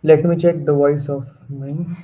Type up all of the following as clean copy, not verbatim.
Let me check the voice of mine.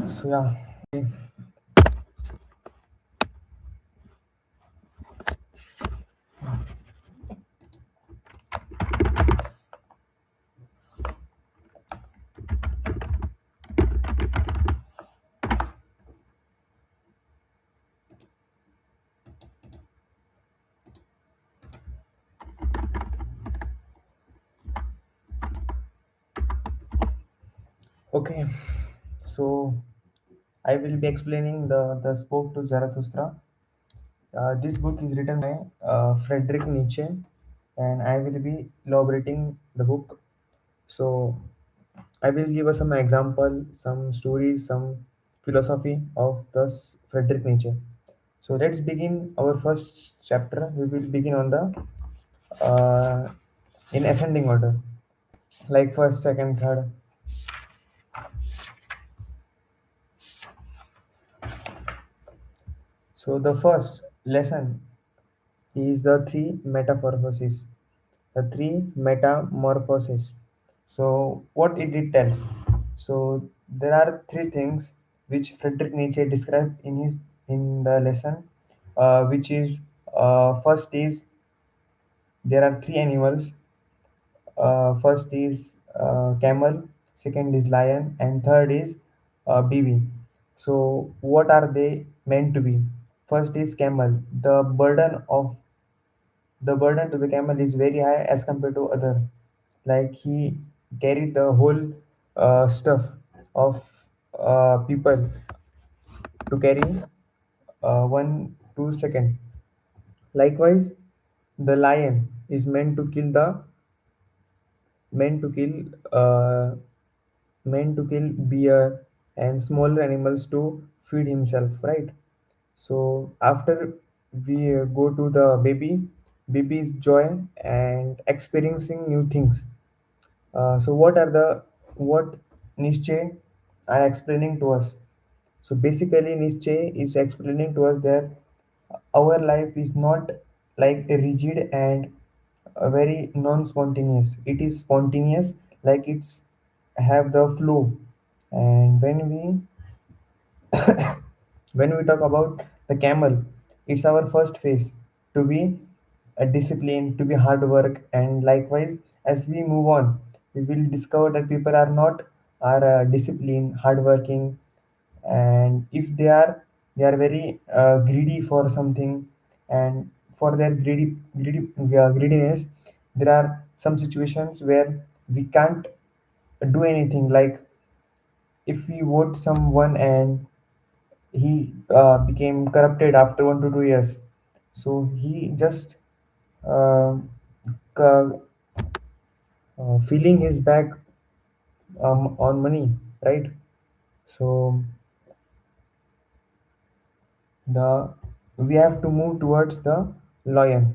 So yeah, okay. So I will be explaining the Spoke to Zarathustra. This book is written by Friedrich Nietzsche, and I will be elaborating the book. So I will give us some example, some stories, some philosophy of this Friedrich Nietzsche. So let's begin our first chapter. We will begin on the in ascending order, like first, second, third. So the first lesson is the three metamorphoses. The three metamorphoses. So what it tells? So there are three things which Friedrich Nietzsche described in the lesson, which is first is there are three animals. First is camel, second is lion, and third is baby. So what are they meant to be? First is camel. The burden to the camel is very high as compared to other. Like he carried the whole stuff of people to carry 1 2 second. Likewise, the lion is meant to kill uh, meant to kill bear and smaller animals to feed himself, right? So after we go to the baby's joy and experiencing new things. So what Nietzsche are explaining to us? So basically, Nietzsche is explaining to us that our life is not like a rigid and a very non-spontaneous. It is spontaneous, like it's have the flow. And when we talk about the camel, it's our first phase to be a discipline, to be hard work, and likewise, as we move on, we will discover that people are disciplined, hardworking, and if they are very greedy for something, and for their greediness, there are some situations where we can't do anything. Like if we vote someone and he became corrupted after 1 to 2 years. So he just uh, c- filling his bag on money, right? So the we have to move towards the lion.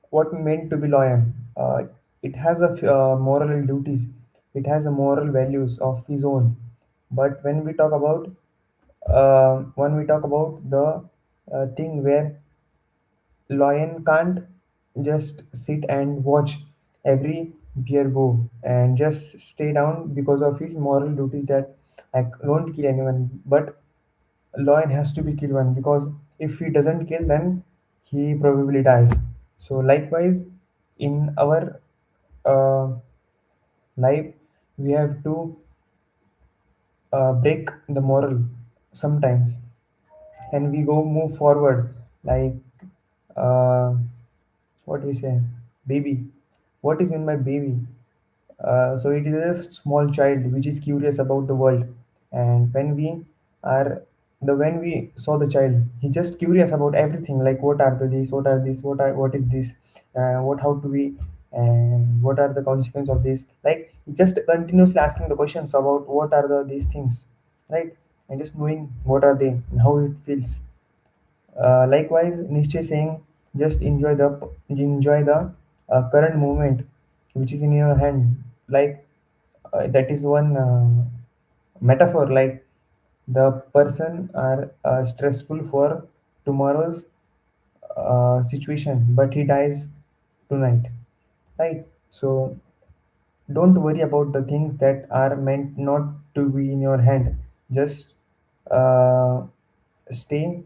What meant to be lion? It has moral duties. It has a moral values of his own. But when we talk about the thing where lion can't just sit and watch every bear go and just stay down because of his moral duties that I don't kill anyone. But lion has to be killed one because if he doesn't kill, then he probably dies. So likewise, in our uh, life, we have to break the moral sometimes, and we go move forward like uh, what we say baby. What is meant by baby? So it is a small child which is curious about the world, and when we are The when we saw the child, he just curious about everything, like what are the these, what are these, what is this, what how do we, and what are the consequences of this. Like he just continuously asking the questions about what are these things, right? And just knowing what are they and how it feels. Likewise, Nietzsche saying, just enjoy the current moment, which is in your hand. Like that is one metaphor. Like the person are stressful for tomorrow's situation, but he dies tonight, right? So don't worry about the things that are meant not to be in your hand. Just uh, stay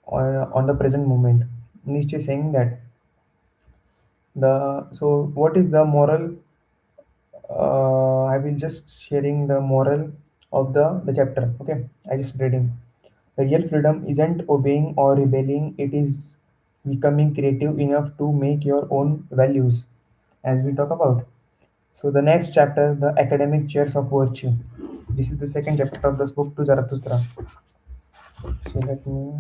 on the present moment. Nietzsche saying that the so what is the moral? I will just sharing the moral of the chapter. Okay, I just reading. The real freedom isn't obeying or rebelling. It is becoming creative enough to make your own values, as we talk about. So the next chapter, the academic chairs of virtue. This is the second chapter of this book to Zarathustra. So let me.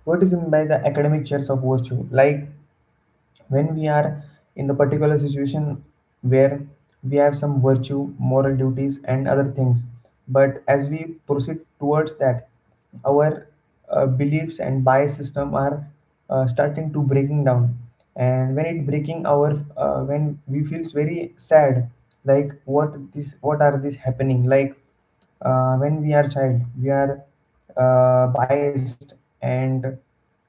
What is meant by the academic chairs of virtue? Like when we are in the particular situation where we have some virtue, moral duties, and other things, but as we proceed towards that, our beliefs and bias system are starting to breaking down. And when it breaking our when we feels very sad, like what are this happening, like when we are child we are biased and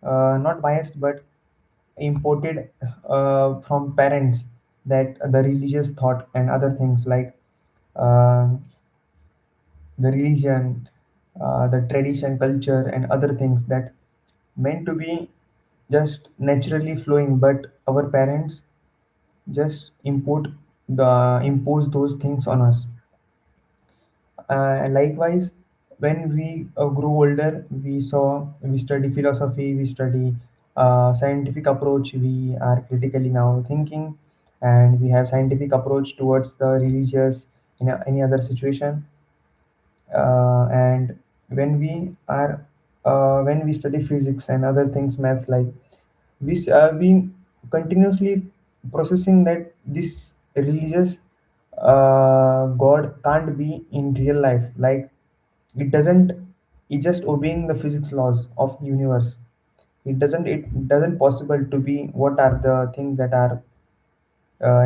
not biased but imported from parents, that the religious thought and other things, like uh, the religion, the tradition, culture, and other things that meant to be just naturally flowing, but our parents just impose those things on us. And likewise, when we grew older, we study philosophy, we study scientific approach. We are critically now thinking, and we have scientific approach towards the religious in any other situation. And when we are when we study physics and other things, maths, like we continuously processing that this religious god can't be in real life, like it doesn't, it just obeying the physics laws of universe. It doesn't possible to be what are the things that are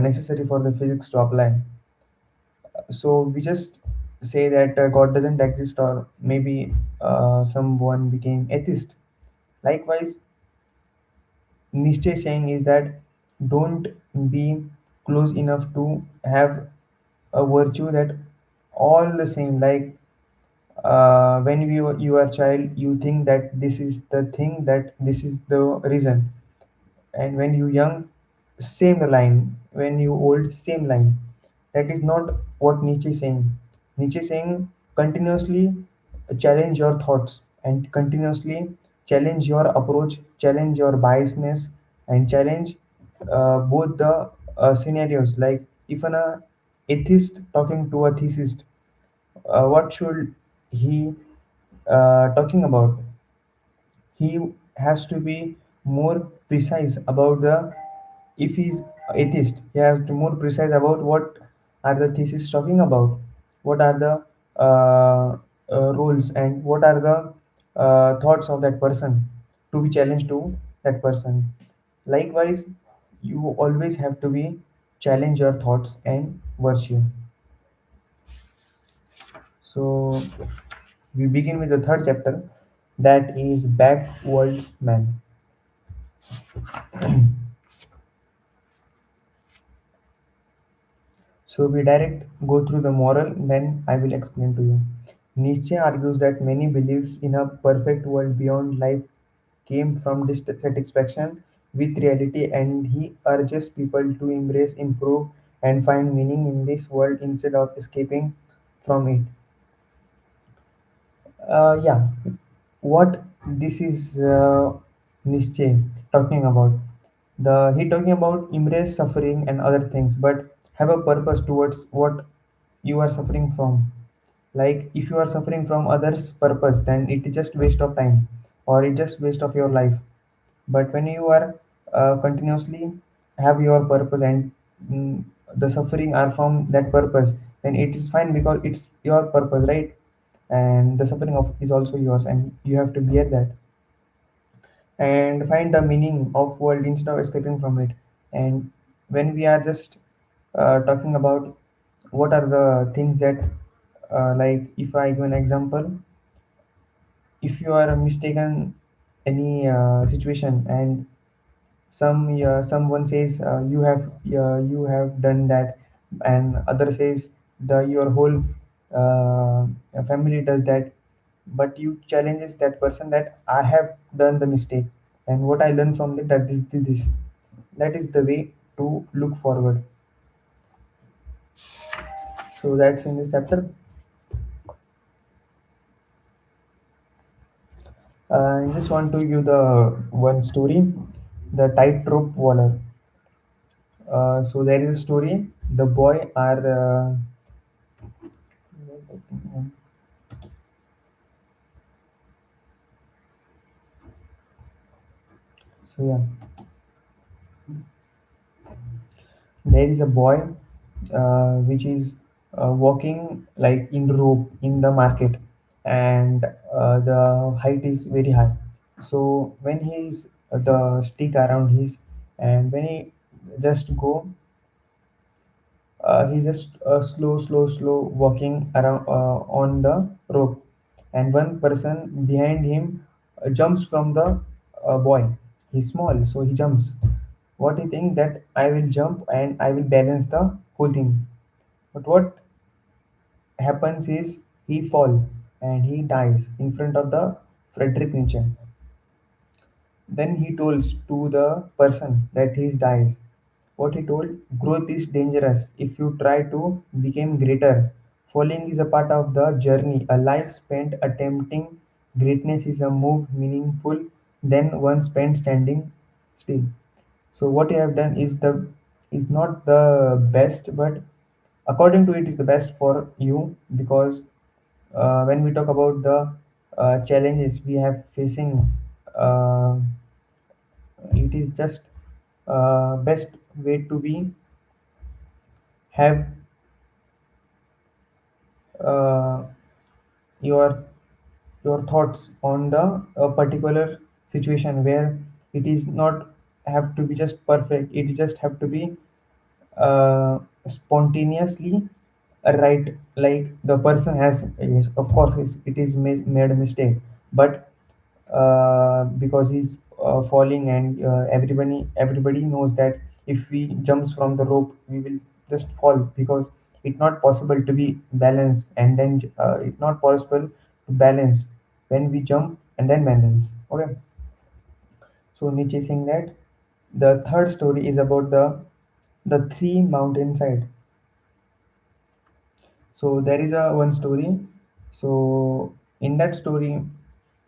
necessary for the physics to apply. So we just say that god doesn't exist, or maybe someone became atheist. Likewise, Nietzsche saying is that don't be close enough to have a virtue that all the same, like when you are child you think that this is the thing, that this is the reason, and when you young, same line, when you old, same line. That is not what Nietzsche is saying. Nietzsche is saying continuously challenge your thoughts, and continuously challenge your approach, challenge your biasness, and challenge both the scenarios. Like if an atheist talking to a theist, what should he talking about? He has to be more precise about the, if he's atheist he has to more precise about what are the thesis talking about, what are the rules, and what are the thoughts of that person to be challenged to that person. Likewise, you always have to be challenge your thoughts and virtue. So we begin with the third chapter, that is backwards man. So we direct go through the moral, then I will explain to you. Nietzsche argues that many beliefs in a perfect world beyond life came from dissatisfaction with reality, and he urges people to embrace, improve, and find meaning in this world instead of escaping from it. Yeah, what? This is Nietzsche talking about. He talking about embrace suffering and other things, but have a purpose towards what you are suffering from. Like if you are suffering from others' purpose, then it is just waste of time, or it just waste of your life. But when you are continuously have your purpose and mm, the suffering are from that purpose, then it is fine because it's your purpose, right? And the suffering of is also yours, and you have to bear that and find the meaning of world instead of escaping from it. And when we are just talking about what are the things that like if I give an example, if you are mistaken any situation and someone says you have done that, and other says the your whole uh, family does that, but you challenges that person that I have done the mistake, and what I learned from it that this that is the way to look forward. So that's in this chapter. I just want to give the one story, the tightrope waller. So there is a story. The boy are so yeah, there is a boy which is walking like in rope in the market, and the height is very high. So when he is the stick around his, and when he just go, he just slow walking around on the rope, and one person behind him jumps from the boy. He's small, so he jumps. What he think that I will jump and I will balance the whole thing. But what happens is he fall and he dies in front of the Friedrich Nietzsche. Then he told to the person that he dies. What he told, growth is dangerous if you try to become greater. Falling is a part of the journey. A life spent attempting greatness is a move meaningful than one spent standing still. So what you have done is not the best, but according to it is the best for you, because when we talk about the challenges we have facing, uh, it is just best way to be have uh, your your thoughts on the particular situation where it is not have to be just perfect, it just have to be spontaneously right. Like the person has, yes, of course it is made a mistake, but because he's falling, and everybody knows that if we jumps from the rope we will just fall, because it's not possible to be balanced, and then it's not possible to balance when we jump and then balance. Okay, so Nietzsche is saying that the third story is about the three mountainside. So there is a one story. So in that story,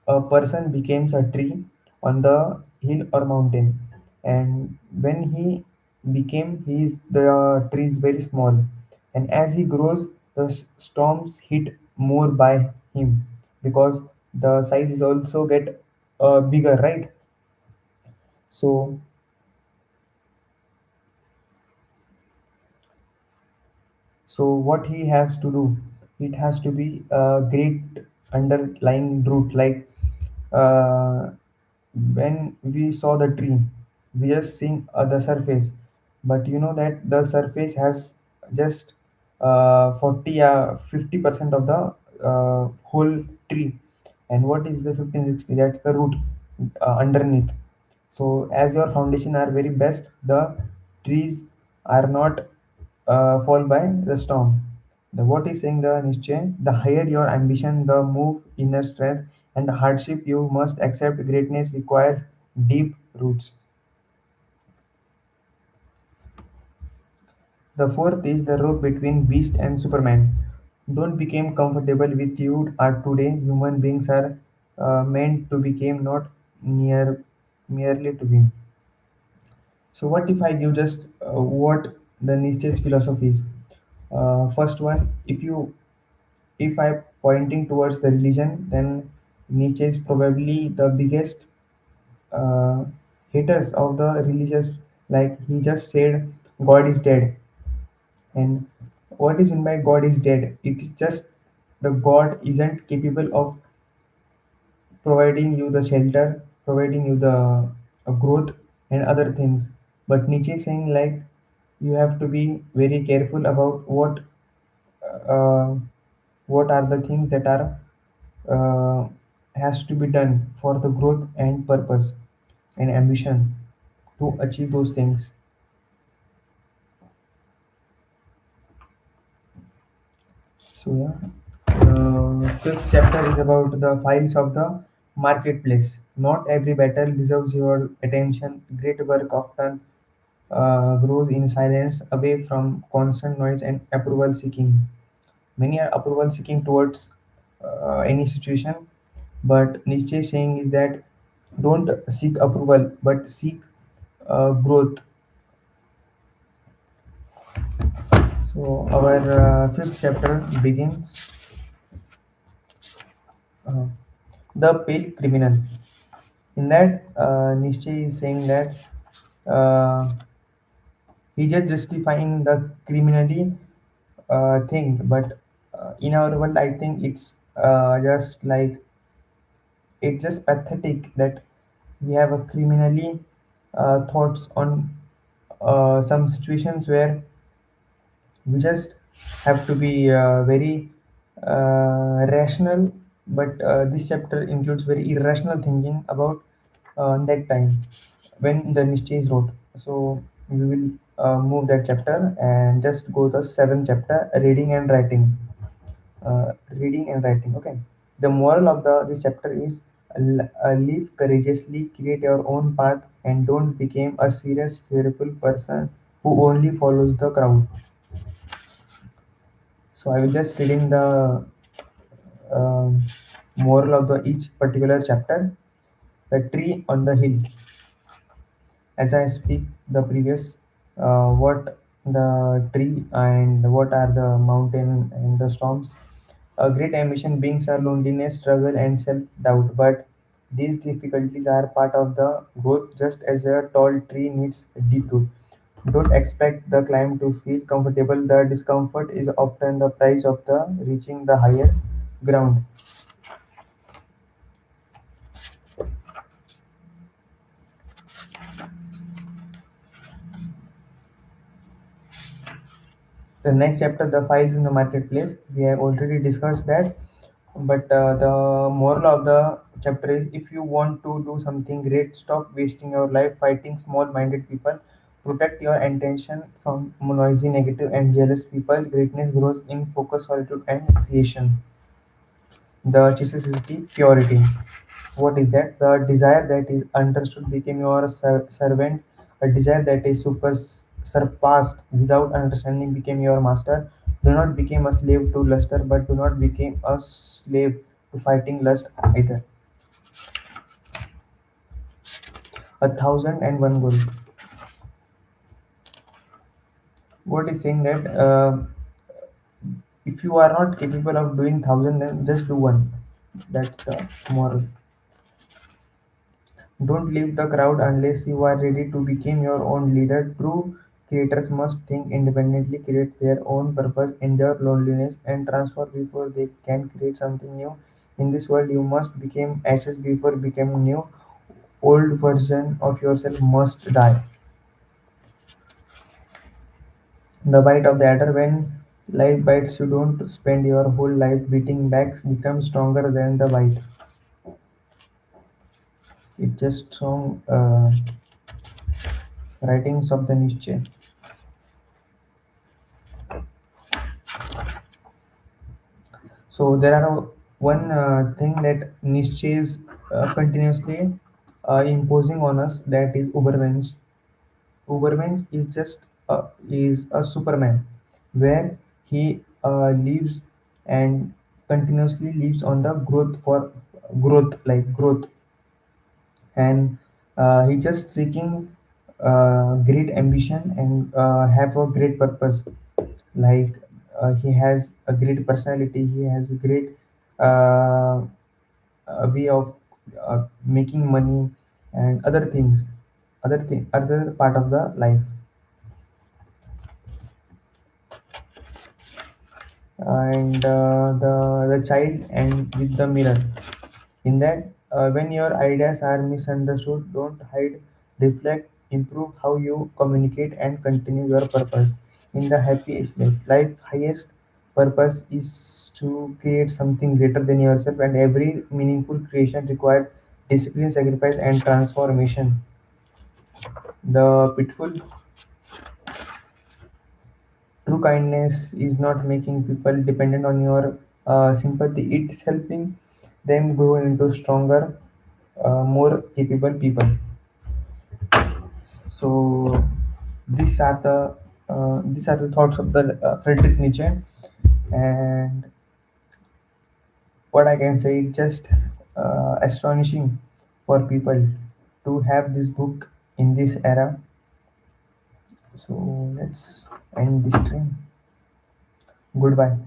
a person becomes a tree on the hill or mountain, and when he became, the tree is very small, and as he grows, the storms hit more by him, because the size is also get bigger, right? So So what he has to do, it has to be a great underlying root. Like uh, when we saw the tree, we just seen the surface, but you know that the surface has just 50% of the whole tree, and what is the 15 60? That's the root underneath. So as your foundation are very best, the trees are not fall by the storm. The what is saying the Nietzsche, the higher your ambition, the move inner strength and the hardship you must accept. Greatness requires deep roots. The fourth is the rope between beast and Superman. Don't become comfortable with you are today. Human beings are meant to become, not near merely to be. So what if I give just what the Nietzsche's philosophy is? First one, if I pointing towards the religion, then Nietzsche is probably the biggest uh, haters of the religious. Like he just said, God is dead, and what is meant by God is dead? It is just the God isn't capable of providing you the shelter, providing you the growth and other things. But Nietzsche is saying like you have to be very careful about uh, what are the things that are uh, has to be done for the growth and purpose and ambition to achieve those things. So yeah, fifth chapter is about the files of the marketplace. Not every battle deserves your attention. Great work often grows in silence, away from constant noise and approval seeking. Many are approval seeking towards any situation, but Nietzsche saying is that don't seek approval, but seek growth. So our fifth chapter begins uh, the pale criminal. In that, Nietzsche is saying that uh, he just justifying the criminality thing, but in our world, I think it's just like it's just pathetic that we have a criminally thoughts on some situations where we just have to be very rational, but this chapter includes very irrational thinking about that time when the Nietzsche wrote. So we will move that chapter and just go the seventh chapter, reading and writing. Reading and writing. Okay. The moral of the this chapter is live courageously, create your own path, and don't become a serious, fearful person who only follows the crowd. So I will just reading the um, moral of the each particular chapter. The tree on the hill. As I speak the previous, what the tree and what are the mountain and the storms. A great ambition brings our loneliness, struggle, and self-doubt. But these difficulties are part of the growth, just as a tall tree needs deep root. Don't expect the climb to feel comfortable. The discomfort is often the price of the reaching the higher ground. The next chapter, the files in the marketplace, we have already discussed that. But the moral of the chapter is if you want to do something great, stop wasting your life fighting small minded people. Protect your attention from noisy, negative, and jealous people. Greatness grows in focus, solitude, and creation. The necessity, purity. What is that? The desire that is understood became your servant. A desire that is surpassed without understanding became your master. Do not become a slave to luster, but do not become a slave to fighting lust either. 1001 goal. What is saying that if you are not capable of doing thousand, then just do one. That's the moral. Don't leave the crowd unless you are ready to become your own leader. True creators must think independently, create their own purpose, endure loneliness, and transfer before they can create something new. In this world, you must become ashes before become new. Old version of yourself must die. The bite of the adder when life bites you don't spend your whole life beating back, become stronger than the bite. It's just strong writings of the Nietzsche. So there are one thing that Nietzsche is continuously imposing on us, that is Ubermensch. Ubermensch is just is a Superman, where he lives and continuously lives on the growth for growth, and he just seeking great ambition and have a great purpose. Like he has a great personality, he has a great uh, way of making money and other part of the life. And the child and with the mirror. In that, when your ideas are misunderstood, don't hide, reflect, improve how you communicate, and continue your purpose. In the happiest life, highest purpose is to create something greater than yourself, and every meaningful creation requires discipline, sacrifice, and transformation. The pitfall true kindness is not making people dependent on your sympathy, it's helping them grow into stronger, more capable people. So these are the thoughts of the Friedrich Nietzsche, and what I can say is just astonishing for people to have this book in this era. So let's end this stream. Goodbye.